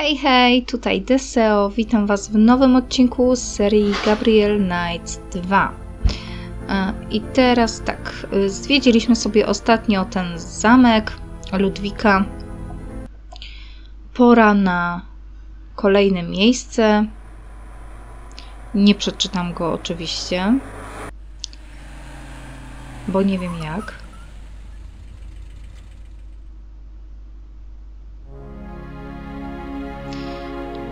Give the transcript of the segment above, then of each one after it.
Hej, hej, tutaj Deseo. Witam Was w nowym odcinku z serii Gabriel Nights 2. I teraz tak, zwiedziliśmy sobie ostatnio ten zamek Ludwika. Pora na kolejne miejsce. Nie przeczytam go oczywiście, bo nie wiem jak.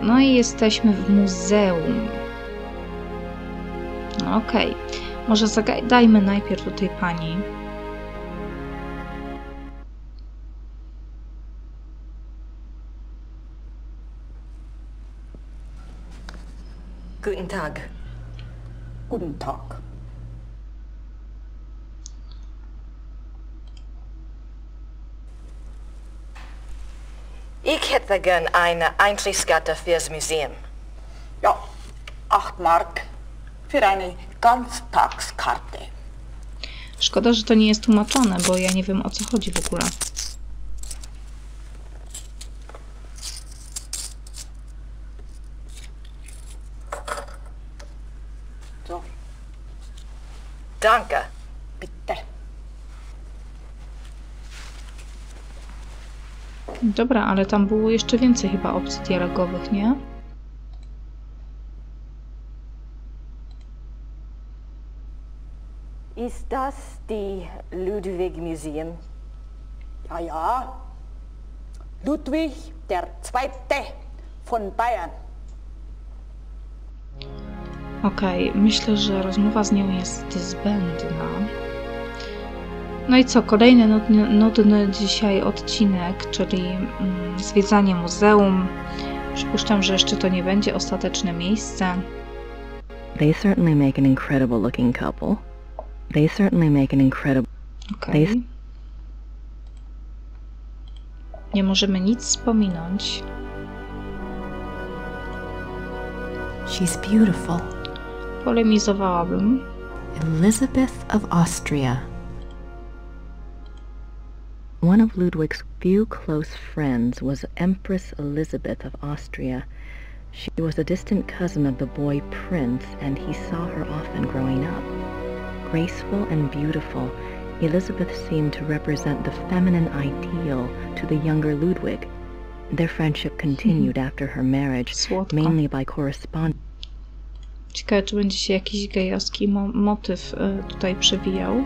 No i jesteśmy w muzeum. No okej. Może zagadajmy najpierw do tej pani. Guten Tag. Guten Tag. Ich hätte gern eine Eintrittskarte fürs Museum. Ja, 8 Mark für eine Ganztagskarte. Szkoda, że to nie jest tłumaczone, bo ja nie wiem, o co chodzi w ogóle. So, Danke. bitte. Dobra, ale tam było jeszcze więcej chyba opcji dialogowych, nie? Ist das die Ludwig Museum? Ja, ja. Ludwig der Zweite von Bayern. Okej, myślę, że rozmowa z nią jest zbędna. No i co? Kolejny nudny dzisiaj odcinek, czyli zwiedzanie muzeum. Przypuszczam, że jeszcze to nie będzie ostateczne miejsce. They certainly make an incredible looking couple. They certainly make an incredible... Okej. Nie możemy nic pominąć. She's beautiful. Polemizowałabym. Elizabeth of Austria. One of Ludwig's few close friends was Empress Elizabeth of Austria. She was a distant cousin of the boy prince, and he saw her often growing up. Graceful and beautiful, Elizabeth seemed to represent the feminine ideal to the younger Ludwig. Their friendship continued after her marriage, Słodko. mainly by correspondence. Ciekawe, czy będzie się jakiś gejowski motyw tutaj przewijał.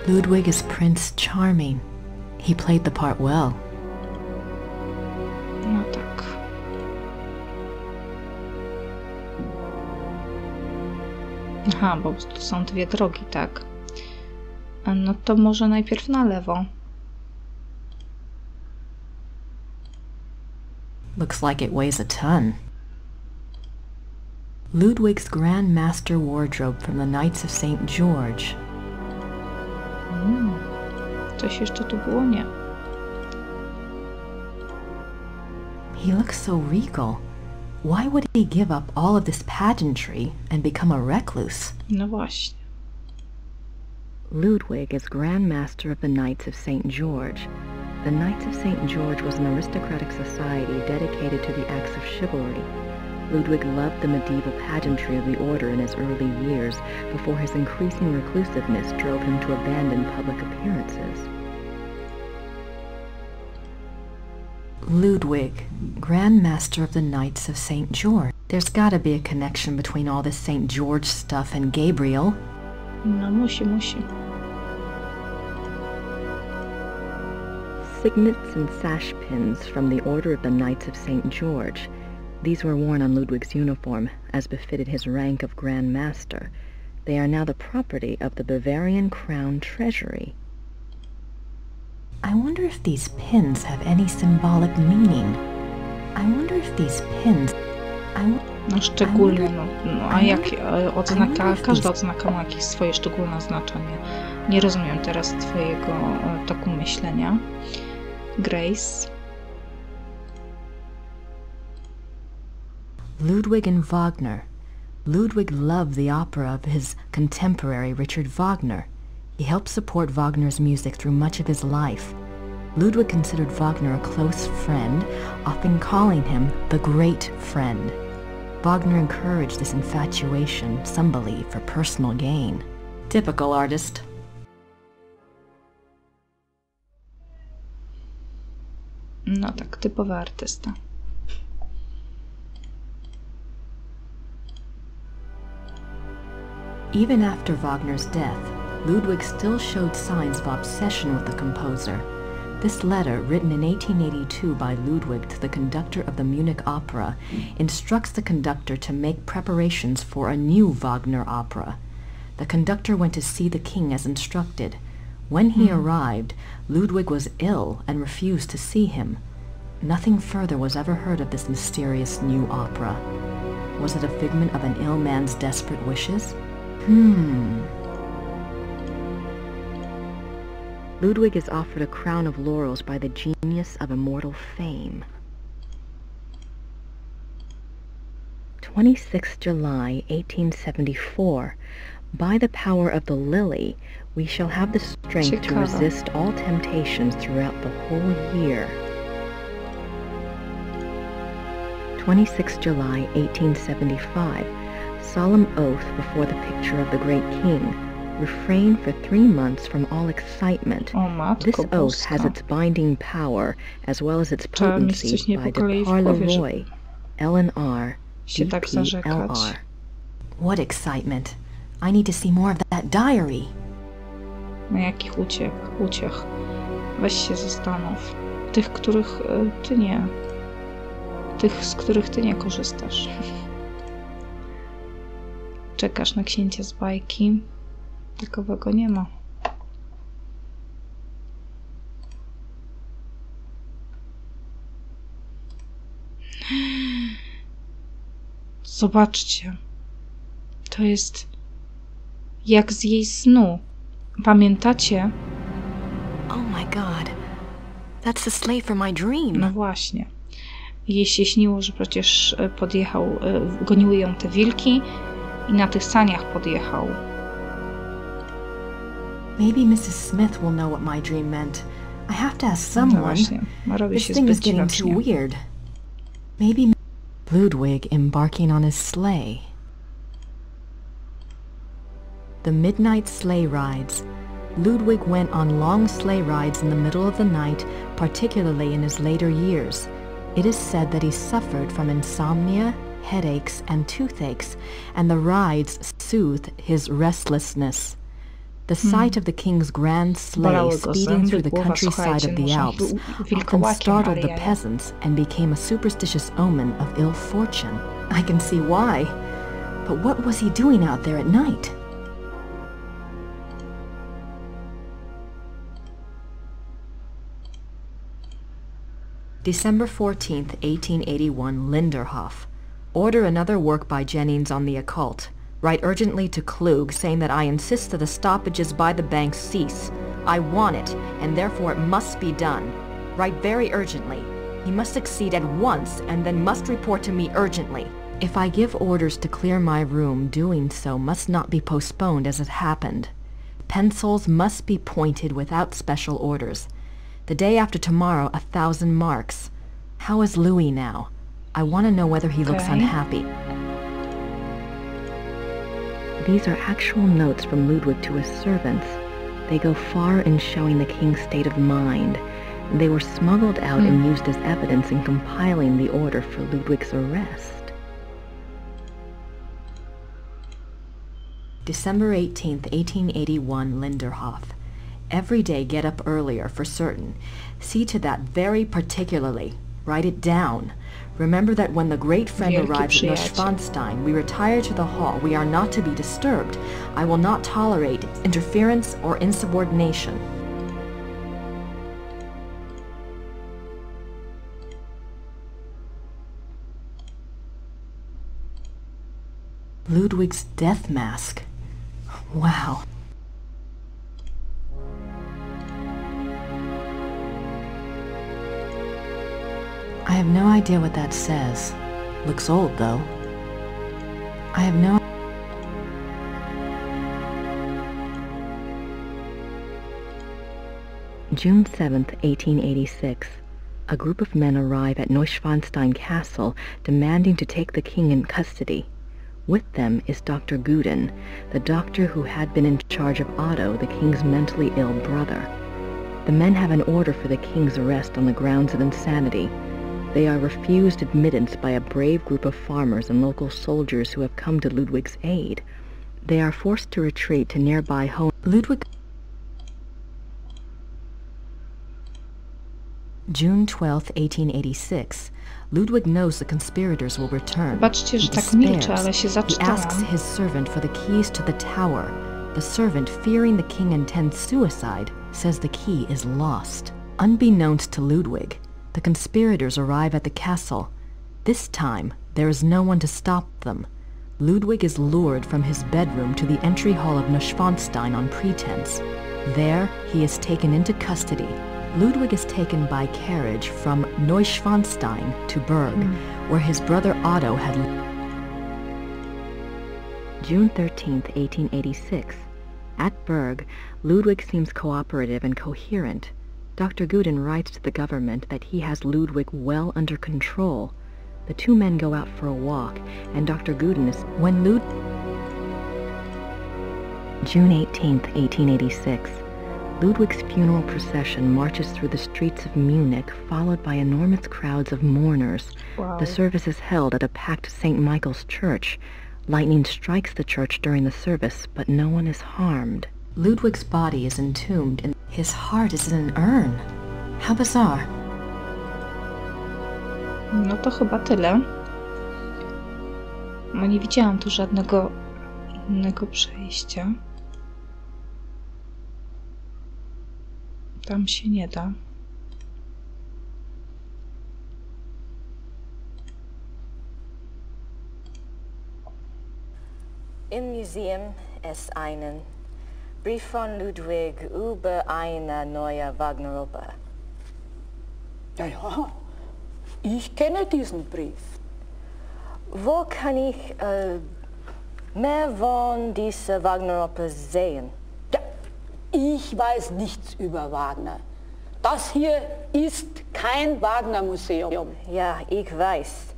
Ludwig is Prince Charming. He played the part well. No tak. Aha, bo tu są dwie drogi, tak? No to może najpierw na lewo. Looks like it weighs a ton. Ludwig's Grand Master Wardrobe from the Knights of St. George. Coś jeszcze tu było? Nie. He looks so regal. Why would he give up all of this pageantry and become a recluse? No właśnie. Ludwig is Grand Master of the Knights of St. George. The Knights of St. George was an aristocratic society dedicated to the acts of chivalry. Ludwig loved the medieval pageantry of the order in his early years, before his increasing reclusiveness drove him to abandon public appearances. Ludwig, Grand Master of the Knights of St. George. There's gotta be a connection between all this St. George stuff and Gabriel. No musi. Signets and sash pins from the Order of the Knights of St. George. These were worn on Ludwig's uniform, as befitted his rank of Grand Master. They are now the property of the Bavarian Crown Treasury. I wonder if these pins have any symbolic meaning. I wonder if these pins... No szczególnie, a jak odznaka, każda odznaka ma jakieś swoje szczególne znaczenie. Nie rozumiem teraz twojego toku myślenia. Grace. Ludwig and Wagner. Ludwig loved the opera of his contemporary Richard Wagner. He helped support Wagner's music through much of his life. Ludwig considered Wagner a close friend, often calling him the great friend. Wagner encouraged this infatuation, some believe, for personal gain. Typical artist. No tak, typowy artysta. Even after Wagner's death, Ludwig still showed signs of obsession with the composer. This letter, written in 1882 by Ludwig to the conductor of the Munich Opera, instructs the conductor to make preparations for a new Wagner opera. The conductor went to see the king as instructed. When he arrived, Ludwig was ill and refused to see him. Nothing further was ever heard of this mysterious new opera. Was it a figment of an ill man's desperate wishes? Ludwig is offered a crown of laurels by the genius of immortal fame. 26 July 1874. By the power of the lily, we shall have the strength to resist all temptations throughout the whole year. 26 July 1875. Solemn oath before the picture of the great king. Refrain for 3 months from all excitement. This oath has its binding power as well as its potency by de Parleroy, LNR, DPLR. What excitement! I need to see more of that diary. No jakich uciech? Weź się zastanów. Tych, których ty nie. Tych, z których ty nie korzystasz. Czekasz na księcia z bajki. Takowego nie ma. Zobaczcie. To jest jak z jej snu. Pamiętacie? Oh my god. That's the sleigh for my dream. No właśnie. Jej się śniło, że przecież goniły ją te wilki i na tych saniach podjechał. Maybe Mrs. Smith will know what my dream meant. I have to ask someone. This thing is getting too weird. Maybe Ludwig embarking on his sleigh. The midnight sleigh rides. Ludwig went on long sleigh rides in the middle of the night, particularly in his later years. It is said that he suffered from insomnia, headaches, and toothaches, and the rides soothed his restlessness. The sight of the king's grand sleigh speeding through the countryside of the Alps often startled the peasants and became a superstitious omen of ill fortune. I can see why. But what was he doing out there at night? December 14th, 1881, Linderhof. Order another work by Jennings on the occult. Write urgently to Klug, saying that I insist that the stoppages by the bank cease. I want it, and therefore it must be done. Write very urgently. He must succeed at once, and then must report to me urgently. If I give orders to clear my room, doing so must not be postponed as it happened. Pencils must be pointed without special orders. The day after tomorrow, 1,000 marks. How is Louis now? I want to know whether he looks unhappy. These are actual notes from Ludwig to his servants. They go far in showing the king's state of mind. They were smuggled out and used as evidence in compiling the order for Ludwig's arrest. December 18th, 1881, Linderhof. Every day get up earlier, for certain. See to that very particularly. Write it down. Remember that when the great friend arrives at Neuschwanstein, we retire to the hall. We are not to be disturbed. I will not tolerate interference or insubordination. Ludwig's death mask. Wow. I have no idea what that says. Looks old, though. I have no... June 7th, 1886. A group of men arrive at Neuschwanstein Castle demanding to take the king in custody. With them is Dr. Guden, the doctor who had been in charge of Otto, the king's mentally ill brother. The men have an order for the king's arrest on the grounds of insanity. They are refused admittance by a brave group of farmers and local soldiers who have come to Ludwig's aid. They are forced to retreat to nearby home. June 12th, 1886. Ludwig knows the conspirators will return. Zobaczcie, że He tak milczę, despairs. ale się He asks zaczęłam. his servant for the keys to the tower. The servant, fearing the king intends suicide, says the key is lost. Unbeknownst to Ludwig, the conspirators arrive at the castle. This time, there is no one to stop them. Ludwig is lured from his bedroom to the entry hall of Neuschwanstein on pretense. There, he is taken into custody. Ludwig is taken by carriage from Neuschwanstein to Berg, where his brother Otto had... June 13th, 1886. At Berg, Ludwig seems cooperative and coherent. Dr. Guden writes to the government that he has Ludwig well under control. The two men go out for a walk, and Dr. Guden is... June 18th, 1886. Ludwig's funeral procession marches through the streets of Munich, followed by enormous crowds of mourners. Wow. The service is held at a packed St. Michael's church. Lightning strikes the church during the service, but no one is harmed. Ludwig's body is entombed and his heart is in an urn. How bizarre. No to chyba tyle. No nie widziałam tu żadnego innego przejścia. Tam się nie da. Im Museum ist einen Brief von Ludwig über eine neue Wagner-Oper. Ja, ja, ich kenne diesen Brief. Wo kann ich mehr von dieser Wagner-Oper sehen? Ja, ich weiß nichts über Wagner. Das hier ist kein Wagner-Museum. Ja, ich weiß.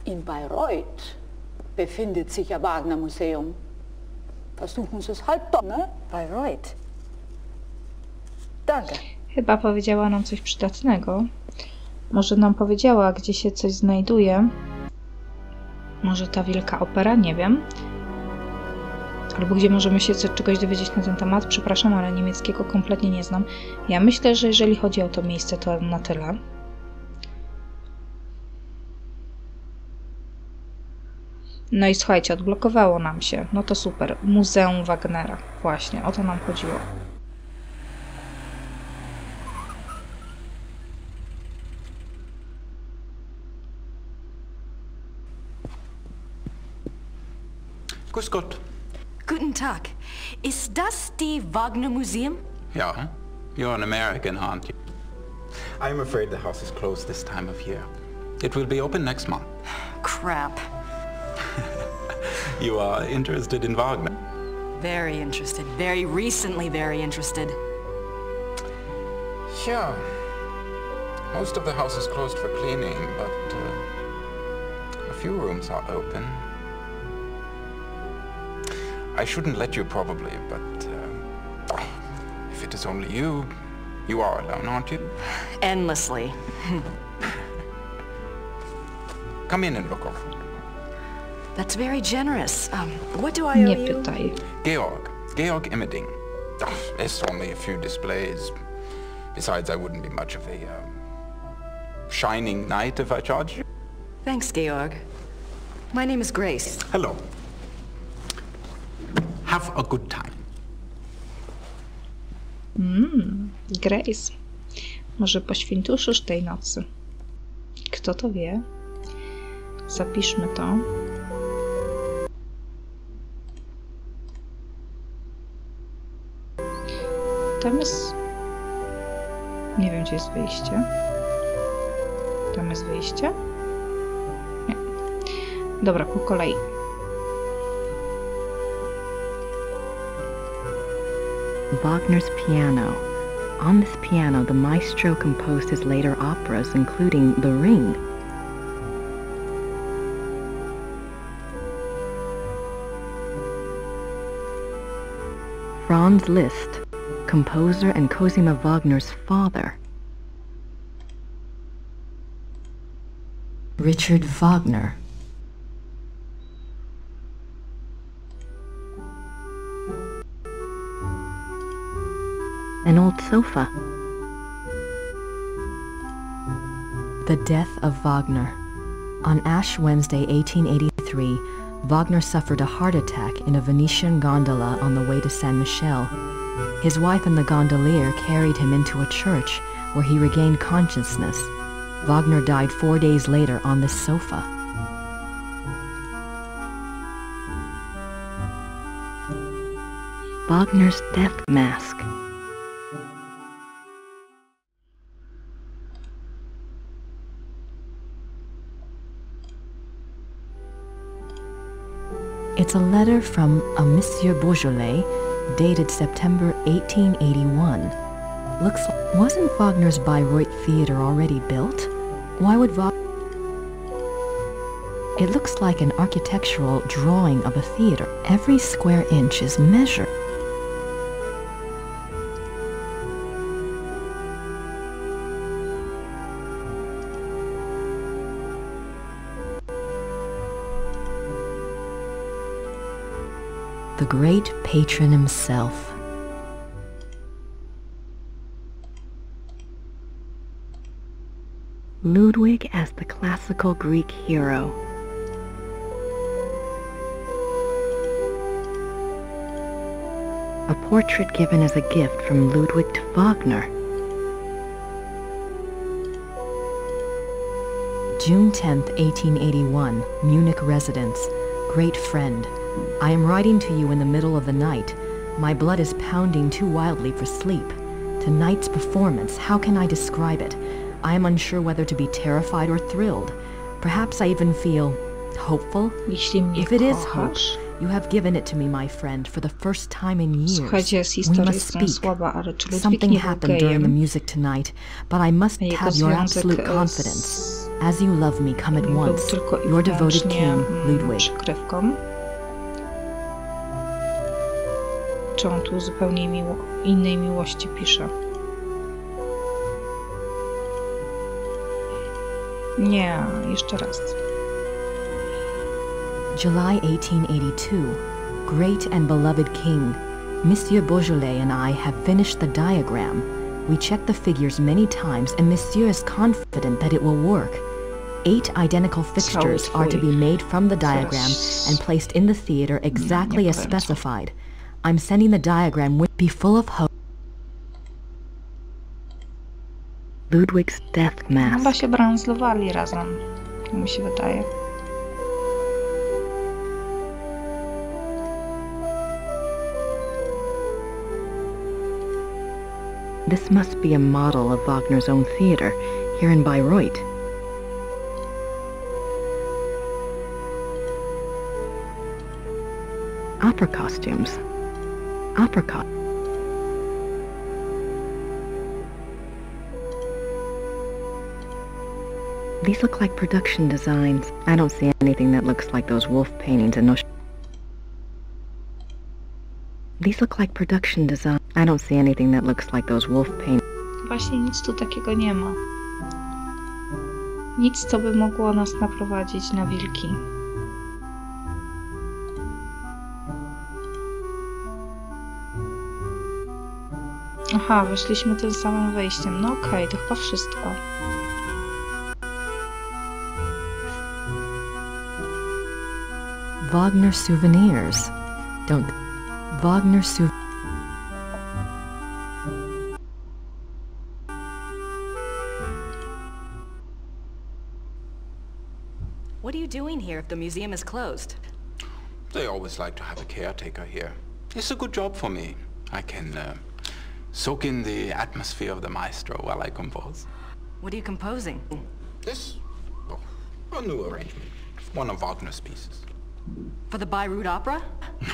In Bayreuth befindet sich ein Wagner-Museum. Versuchen Sie es halt doch, ne? Bayreuth. Danke. Chyba powiedziała nam coś przydatnego. Może nam powiedziała, gdzie się coś znajduje. Może ta wielka opera, nie wiem. Albo gdzie możemy się czegoś dowiedzieć na ten temat. Przepraszam, ale niemieckiego kompletnie nie znam. Ja myślę, że jeżeli chodzi o to miejsce, to na tyle. No i słuchajcie, odblokowało nam się. No to super. Muzeum Wagnera. Właśnie, o to nam chodziło. Grüß Gott. Guten Tag. Ist das die Wagner Museum? Ja, you're an American, aren't you? I'm afraid the house is closed this time of year. It will be open next month. Crap. You are interested in Wagner? Very interested. Very recently very interested. Yeah. Most of the house is closed for cleaning, but a few rooms are open. I shouldn't let you probably, but if it is only you, you are alone, aren't you? Endlessly. Come in and look over. That's very generous. What do I owe Nie you? pytaj. Georg Immerding. There's only a few displays. Besides, I wouldn't be much of a shining knight if I charged you. Thanks, Georg. My name is Grace. Hello. Have a good time. Grace. Może poświętuszysz tej nocy. Kto to wie? Zapiszmy to. Tam jest... Nie wiem, gdzie jest wyjście. Tam jest wyjście? Nie. Dobra, po kolei. Wagner's piano, On this piano, the maestro composed his later operas, including The Ring. Franz Liszt, composer and Cosima Wagner's father. Richard Wagner. An old sofa. The death of Wagner. On Ash Wednesday, 1883, Wagner suffered a heart attack in a Venetian gondola on the way to San Michele. His wife and the gondolier carried him into a church where he regained consciousness. Wagner died 4 days later on this sofa. Wagner's death mask. It's a letter from a Monsieur Beaujolais, dated September 1881. Wasn't Wagner's Bayreuth Theater already built? Why would It looks like an architectural drawing of a theater. Every square inch is measured. The great patron himself. Ludwig as the classical Greek hero. A portrait given as a gift from Ludwig to Wagner. June 10th, 1881, Munich residence. Great friend. I am writing to you in the middle of the night. My blood is pounding too wildly for sleep. Tonight's performance, how can I describe it? I am unsure whether to be terrified or thrilled. Perhaps I even feel hopeful. If it is hope, you have given it to me, my friend, for the first time in years. We must speak. Something happened during the music tonight, but I must have your absolute confidence. As you love me, come at once. Your devoted king, Ludwig. Czy on tu zupełnie innej miłości pisze? Nie, jeszcze raz. July 1882. Great and beloved king, Monsieur Beaujolais and I have finished the diagram. We checked the figures many times and Monsieur is confident that it will work. 8 identical fixtures are to be made from the diagram and placed in the theater exactly as specified. I'm sending the diagram with be full of hope. Ludwig's death mask. Chyba się branslowali razem, mi się wydaje. This must be a model of Wagner's own theater, here in Bayreuth. Opera costumes. Opera These look like production designs. I don't see anything that looks like those wolf paintings and no... These look like production design. I don't see anything that looks like those wolf paintings. Właśnie nic tu takiego nie ma. Nic, co by mogło nas naprowadzić na wilki. Aha, weszliśmy tym samym wejściem. No okej, to chyba wszystko. Wagner souvenirs. Wagner souvenirs. What are you doing here if the museum is closed? They always like to have a caretaker here. It's a good job for me. I can soak in the atmosphere of the maestro while I compose. What are you composing? This? Oh, a new arrangement. One of Wagner's pieces. For the Bayreuth Opera? No.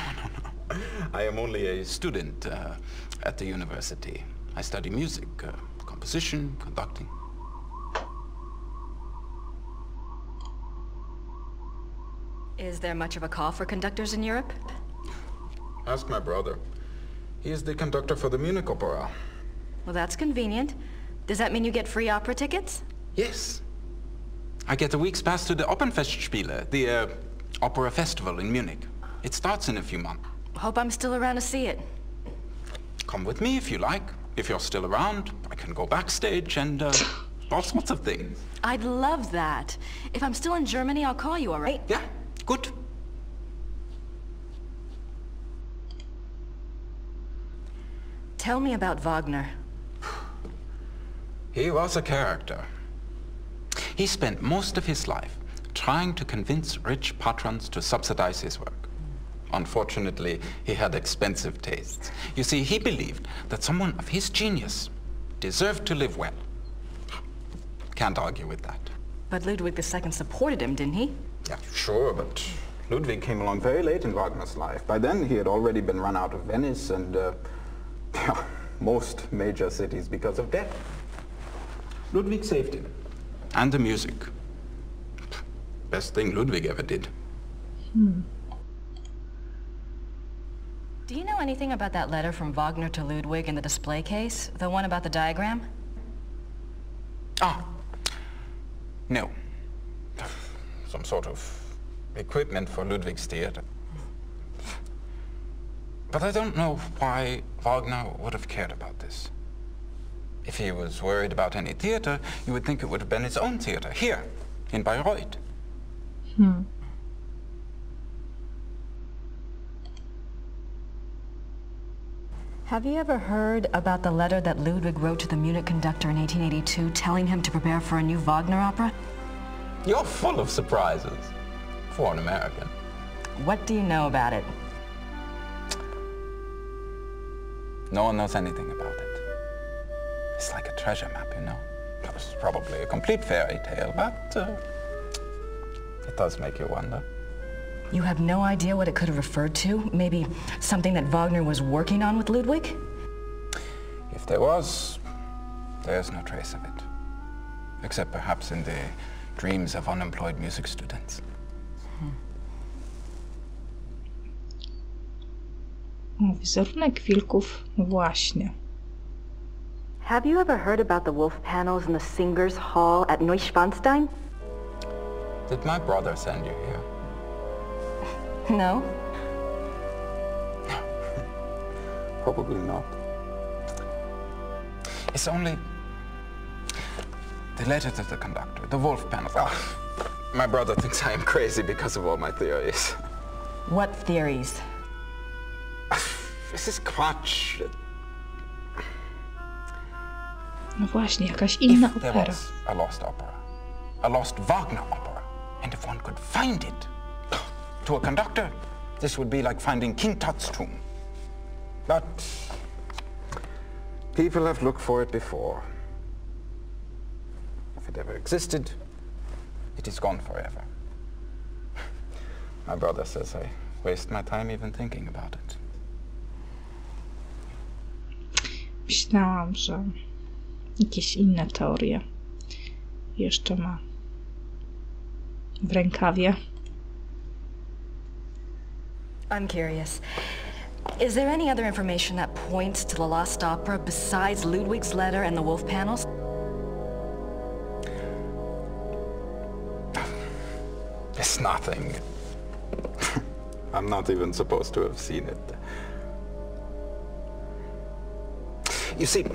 I am only a student at the university. I study music, composition, conducting. Is there much of a call for conductors in Europe? Ask my brother. He is the conductor for the Munich Opera. Well, that's convenient. Does that mean you get free opera tickets? Yes. I get a week's pass to the Opernfestspiele, the opera festival in Munich. It starts in a few months. Hope I'm still around to see it. Come with me if you like. If you're still around, I can go backstage and all sorts of things. I'd love that. If I'm still in Germany, I'll call you, all right? Yeah, good. Tell me about Wagner. He was a character. He spent most of his life trying to convince rich patrons to subsidize his work. Unfortunately, he had expensive tastes. You see, he believed that someone of his genius deserved to live well. Can't argue with that. But Ludwig II supported him, didn't he? Yeah, sure, but Ludwig came along very late in Wagner's life. By then, he had already been run out of Venice and most major cities because of debt. Ludwig saved him. And the music. Best thing Ludwig ever did. Do you know anything about that letter from Wagner to Ludwig in the display case? The one about the diagram? Ah, no. Some sort of equipment for Ludwig's theater. But I don't know why Wagner would have cared about this. If he was worried about any theater, you would think it would have been his own theater, here, in Bayreuth. Have you ever heard about the letter that Ludwig wrote to the Munich conductor in 1882 telling him to prepare for a new Wagner opera? You're full of surprises, for an American. What do you know about it? No one knows anything about it. It's like a treasure map, you know. It's probably a complete fairy tale, but it does make you wonder. You have no idea what it could have referred to? Maybe something that Wagner was working on with Ludwig? If there was, there's no trace of it. Except perhaps in the dreams of unemployed music students. O, wizerunek wilków, właśnie. Have you ever heard about the wolf panels in the Singers' Hall at Neuschwanstein? Did my brother send you here? No? Probably not. It's only the letter to the conductor, the wolf panels. Oh, my brother thinks I am crazy because of all my theories. What theories? This is Quatsch. No właśnie, jakaś inna If there opera. was a lost opera, a lost Wagner opera, and if one could find it, to a conductor, this would be like finding King Tut's tomb. But people have looked for it before. If it ever existed, it is gone forever. My brother says I waste my time even thinking about it. Myślałam, że jakieś inne teorie jeszcze ma w rękawie. I'm curious. Is there any other information that points to the lost opera besides Ludwig's letter and the wolf panels? It's nothing. I'm not even supposed to have seen it. You see,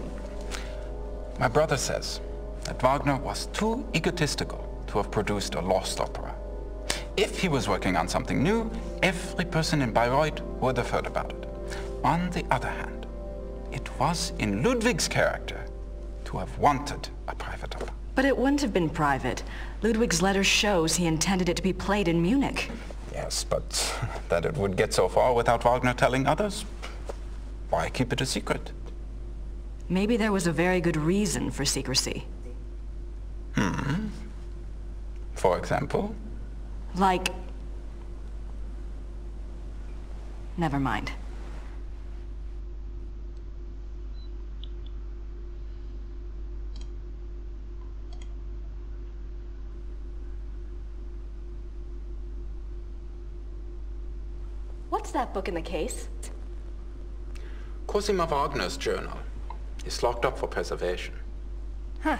my brother says that Wagner was too egotistical to have produced a lost opera. If he was working on something new, every person in Bayreuth would have heard about it. On the other hand, it was in Ludwig's character to have wanted a private opera. But it wouldn't have been private. Ludwig's letter shows he intended it to be played in Munich. Yes, but that it would get so far without Wagner telling others? Why keep it a secret? Maybe there was a very good reason for secrecy. For example? Like... Never mind. What's that book in the case? Cosima Wagner's journal is locked up for preservation. Huh.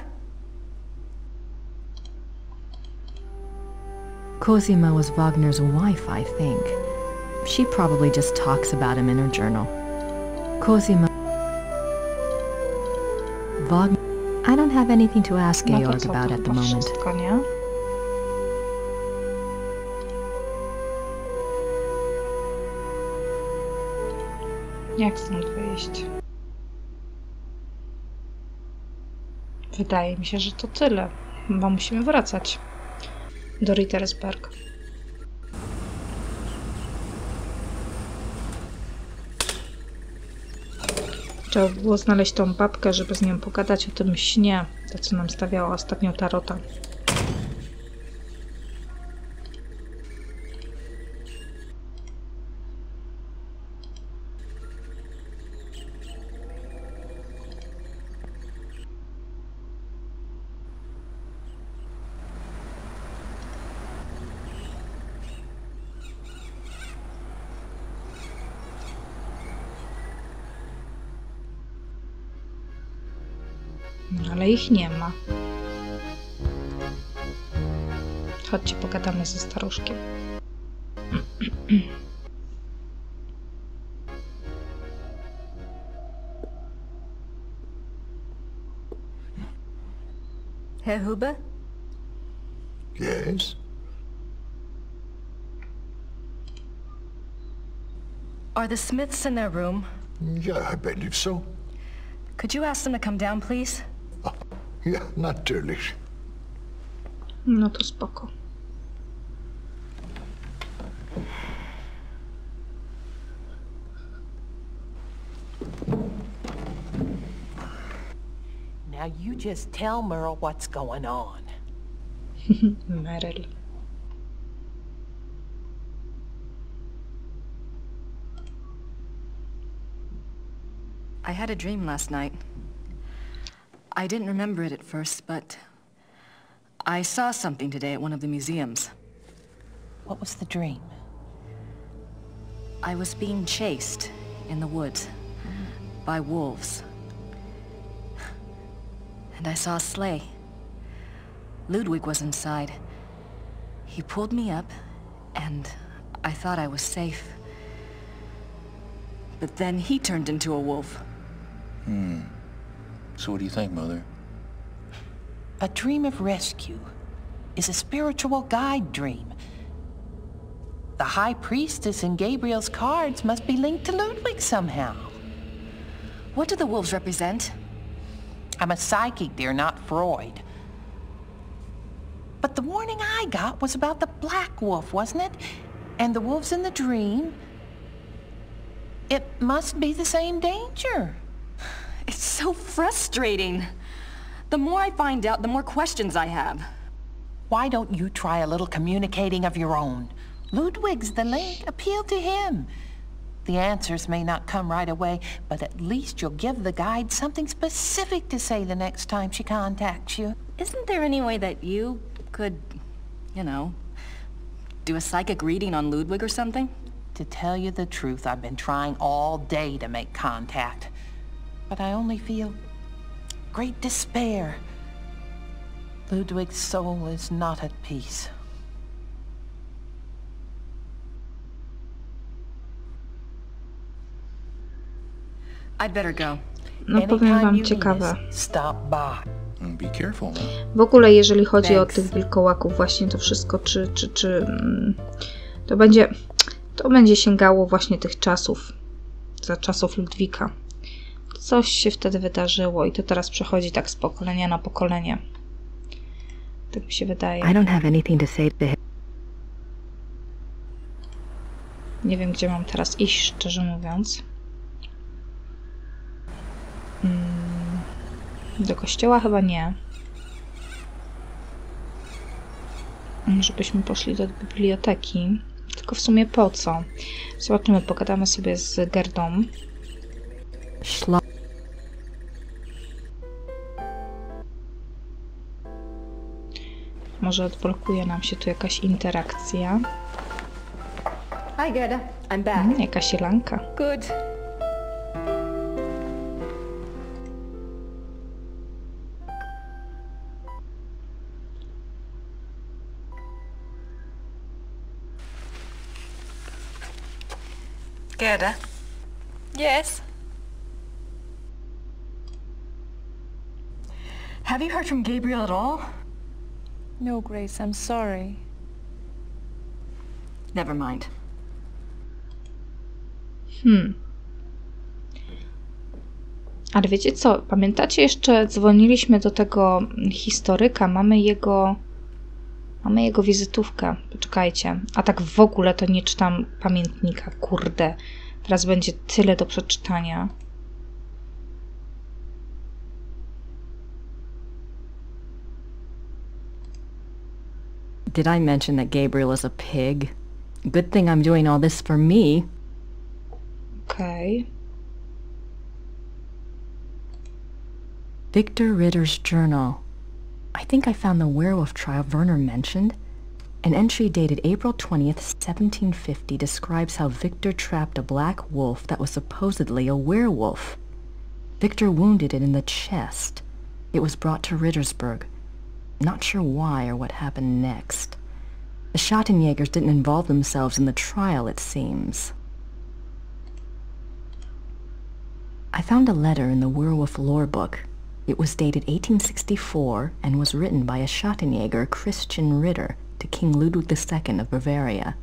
Cosima was Wagner's wife, I think. She probably just talks about him in her journal. Cosima... Wagner... I don't have anything to ask No to Georg co, about to at the chyba moment. wszystko, nie? Jak stąd wyjść? Wydaje mi się, że to tyle. Chyba musimy wracać do Rittersberg. Trzeba było znaleźć tą babkę, żeby z nią pogadać o tym śnie, to co nam stawiała ostatnio tarota. Ale ich nie ma. Chodźcie, pogadamy ze staruszkiem. Herr Huber? Yes? Are the Smiths in their room? Yeah, I believe so. Could you ask them to come down, please? Yeah, natürlich. No to spoko. Now you just tell Merle what's going on. Meryl. I had a dream last night. I didn't remember it at first, but I saw something today at one of the museums. What was the dream? I was being chased in the woods by wolves. And I saw a sleigh. Ludwig was inside. He pulled me up, and I thought I was safe. But then he turned into a wolf. So what do you think, Mother? A dream of rescue is a spiritual guide dream. The High Priestess in Gabriel's cards must be linked to Ludwig somehow. What do the wolves represent? I'm a psychic, dear, not Freud. But the warning I got was about the black wolf, wasn't it? And the wolves in the dream. It must be the same danger. It's so frustrating. The more I find out, the more questions I have. Why don't you try a little communicating of your own? Ludwig's the link. Appeal to him. The answers may not come right away, but at least you'll give the guide something specific to say the next time she contacts you. Isn't there any way that you could, you know, do a psychic reading on Ludwig or something? To tell you the truth, I've been trying all day to make contact. But I only feel great despair. Ludwig's soul is not at peace. I'd better go. No powiem wam ciekawe. Stop by. Be careful. W ogóle jeżeli chodzi o tych wilkołaków, właśnie to wszystko, to będzie sięgało właśnie tych czasów, za czasów Ludwika. Coś się wtedy wydarzyło i to teraz przechodzi tak z pokolenia na pokolenie. Tak mi się wydaje. I don't have anything to say to him. Nie wiem, gdzie mam teraz iść, szczerze mówiąc. Do kościoła chyba nie. Żebyśmy poszli do biblioteki. Tylko w sumie po co? Zobaczymy, pogadamy sobie z Gerdą. Może odblokuje nam się tu jakaś interakcja. Hi, Gerda. I'm back. Jaka sielanka. Good. Gerda? Yes? Have you heard from Gabriel at all? No, Grace, I'm sorry. Never mind. Ale wiecie co? Pamiętacie jeszcze, dzwoniliśmy do tego historyka, mamy jego wizytówkę. Poczekajcie. A tak w ogóle to nie czytam pamiętnika. Kurde. Teraz będzie tyle do przeczytania. Did I mention that Gabriel is a pig? Good thing I'm doing all this for me. Okej. Victor Ritter's journal. I think I found the werewolf trial Werner mentioned. An entry dated April 20th, 1750 describes how Victor trapped a black wolf that was supposedly a werewolf. Victor wounded it in the chest. It was brought to Rittersburg. Not sure why or what happened next. The Schottenjägers didn't involve themselves in the trial, it seems. I found a letter in the werewolf lore book. It was dated 1864 and was written by a Schottenjäger, Christian Ritter, to King Ludwig II of Bavaria.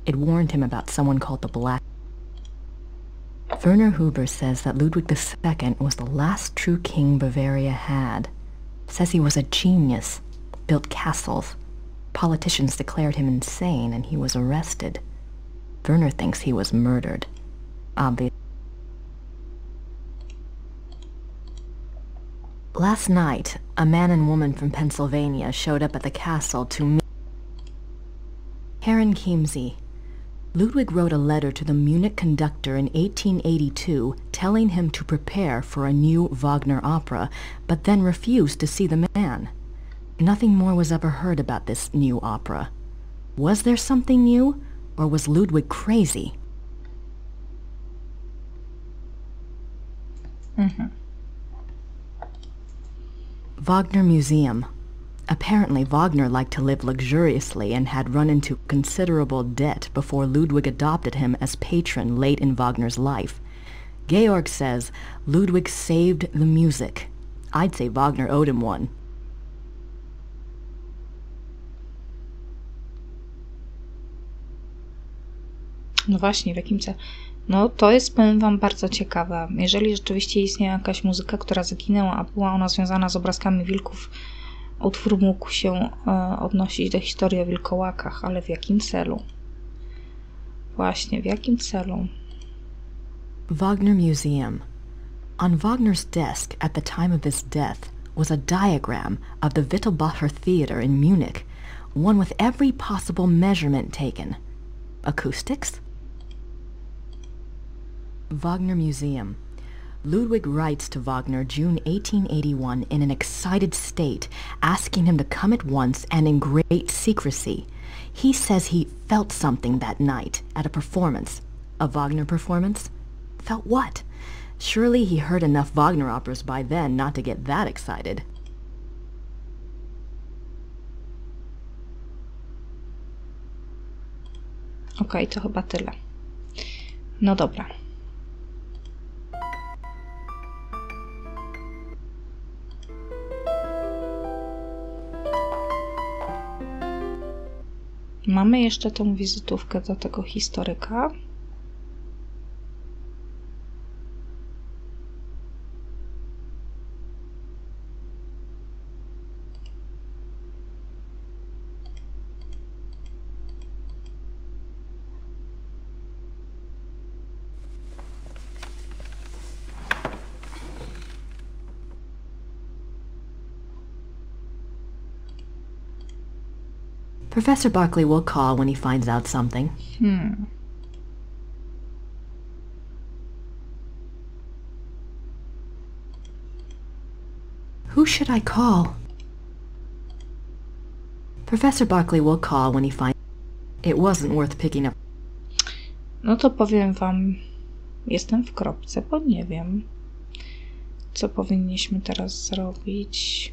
It warned him about someone called the Black. Werner Huber says that Ludwig II was the last true king Bavaria had. Says he was a genius, built castles. Politicians declared him insane and he was arrested. Werner thinks he was murdered. Obviously. Last night, a man and woman from Pennsylvania showed up at the castle to meet Herren Chiemsee. Ludwig wrote a letter to the Munich conductor in 1882 telling him to prepare for a new Wagner opera, but then refused to see the man. Nothing more was ever heard about this new opera. Was there something new, or was Ludwig crazy? Wagner Museum. Apparently Wagner liked to live luxuriously and had run into considerable debt before Ludwig adopted him as patron late in Wagner's life. Georg says Ludwig saved the music. I'd say Wagner owed him one. No właśnie, w jakim celu? No to jest, powiem wam, bardzo ciekawe. Jeżeli rzeczywiście istnieje jakaś muzyka, która zaginęła, a była ona związana z obrazkami wilków, utwór mógł się odnosić do historii o wilkołakach, ale w jakim celu? Właśnie, w jakim celu? Wagner Museum. On Wagner's desk at the time of his death was a diagram of the Wittelsbacher Theater in Munich, one with every possible measurement taken. Acoustics? Wagner Museum. Ludwig writes to Wagner June 1881 in an excited state, asking him to come at once and in great secrecy. He says he felt something that night at a performance. A Wagner performance? Felt what? Surely he heard enough Wagner operas by then not to get that excited. Okej, to chyba tyle. No dobra. Mamy jeszcze tą wizytówkę do tego historyka. Professor Barkley will call when he finds out something. Who should I call? Professor Barkley will call when he finds... It wasn't worth picking up. No to powiem wam, jestem w kropce, bo nie wiem, co powinniśmy teraz zrobić.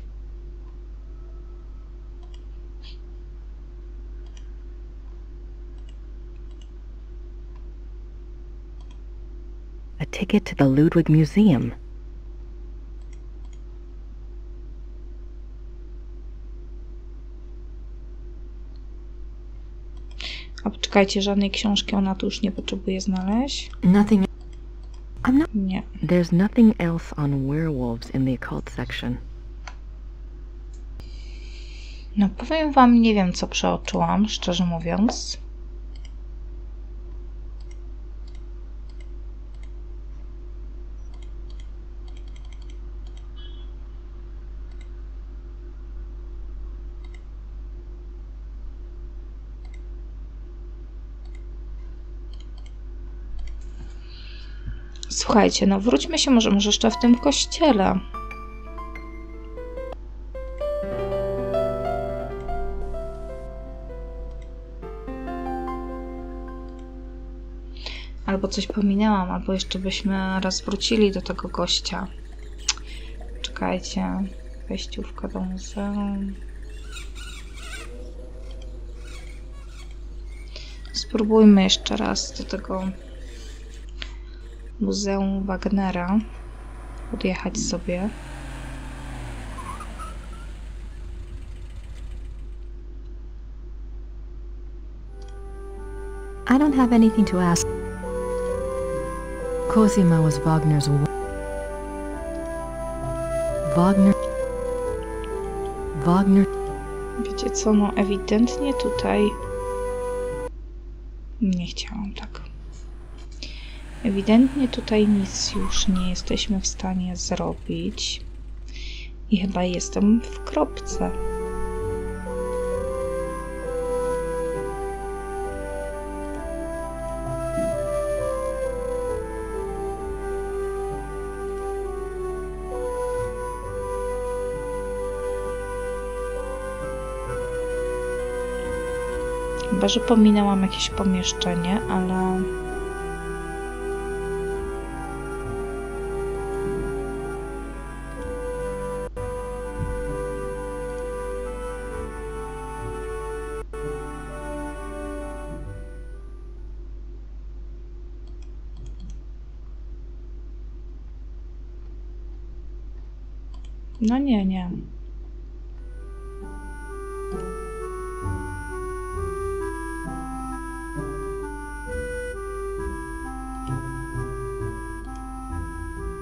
A ticket to the Ludwig Museum. A poczekajcie, żadnej książki ona tu już nie potrzebuje znaleźć. Nothing. I'm not. Nie. There's nothing else on werewolves in the occult section. No powiem wam, nie wiem co przeoczyłam, szczerze mówiąc. Słuchajcie, no wróćmy się może jeszcze w tym kościele. Albo coś pominęłam, albo jeszcze byśmy raz wrócili do tego gościa. Czekajcie, wejściówka do muzeum. Spróbujmy jeszcze raz do tego Muzeum Wagnera podjechać sobie. I don't have anything to ask. Cosima was Wagner's Wagner. Wiecie co, no ewidentnie tutaj nie chciałam tak. Ewidentnie tutaj nic już nie jesteśmy w stanie zrobić. I chyba jestem w kropce. Chyba że pominęłam jakieś pomieszczenie, ale... No nie.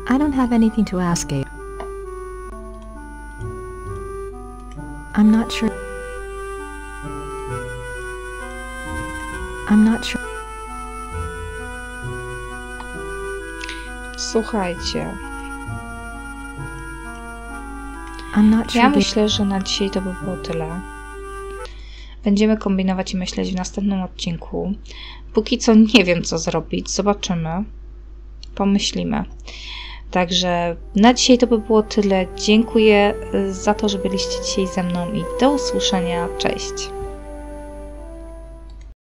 I don't have anything to ask, Gabe. I'm not sure. Słuchajcie. Ja Ja myślę, że na dzisiaj to by było tyle. Będziemy kombinować i myśleć w następnym odcinku. Póki co nie wiem, co zrobić. Zobaczymy. Pomyślimy. Także na dzisiaj to by było tyle. Dziękuję za to, że byliście dzisiaj ze mną i do usłyszenia. Cześć!